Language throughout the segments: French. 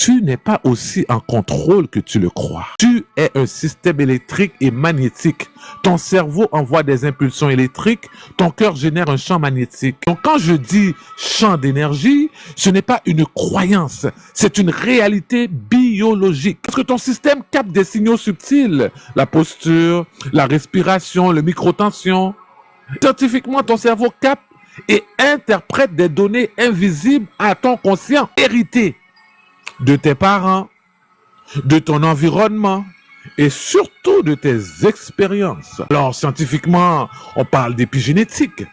tu n'es pas aussi en contrôle que tu le crois. Tu es un système électrique et magnétique. Ton cerveau envoie des impulsions électriques, ton cœur génère un champ magnétique. Donc quand je dis champ d'énergie, ce n'est pas une croyance, c'est une réalité biologique. Parce que ton système capte des signaux subtils, la posture, la respiration, le microtension. Scientifiquement, ton cerveau capte et interprète des données invisibles à ton conscient, héritées de tes parents, de ton environnement et surtout de tes expériences. Alors, scientifiquement, on parle d'épigénétique.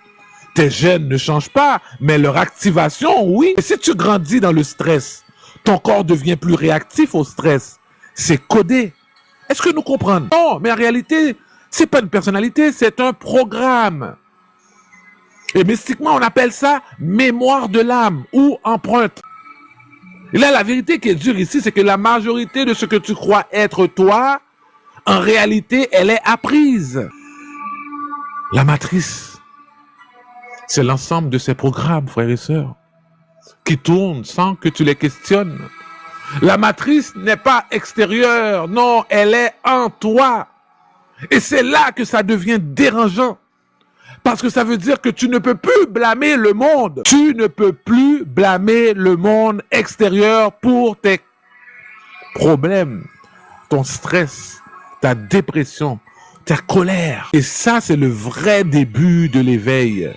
Tes gènes ne changent pas, mais leur activation, oui. Et si tu grandis dans le stress, ton corps devient plus réactif au stress. C'est codé. Est-ce que nous comprenons? Non, mais en réalité, c'est pas une personnalité, c'est un programme. Et mystiquement, on appelle ça mémoire de l'âme ou empreinte. Et là, la vérité qui est dure ici, c'est que la majorité de ce que tu crois être toi, en réalité, elle est apprise. La matrice, c'est l'ensemble de ces programmes, frères et sœurs, qui tournent sans que tu les questionnes. La matrice n'est pas extérieure, non, elle est en toi. Et c'est là que ça devient dérangeant. Parce que ça veut dire que tu ne peux plus blâmer le monde. Tu ne peux plus blâmer le monde extérieur pour tes problèmes, ton stress, ta dépression, ta colère. Et ça, c'est le vrai début de l'éveil.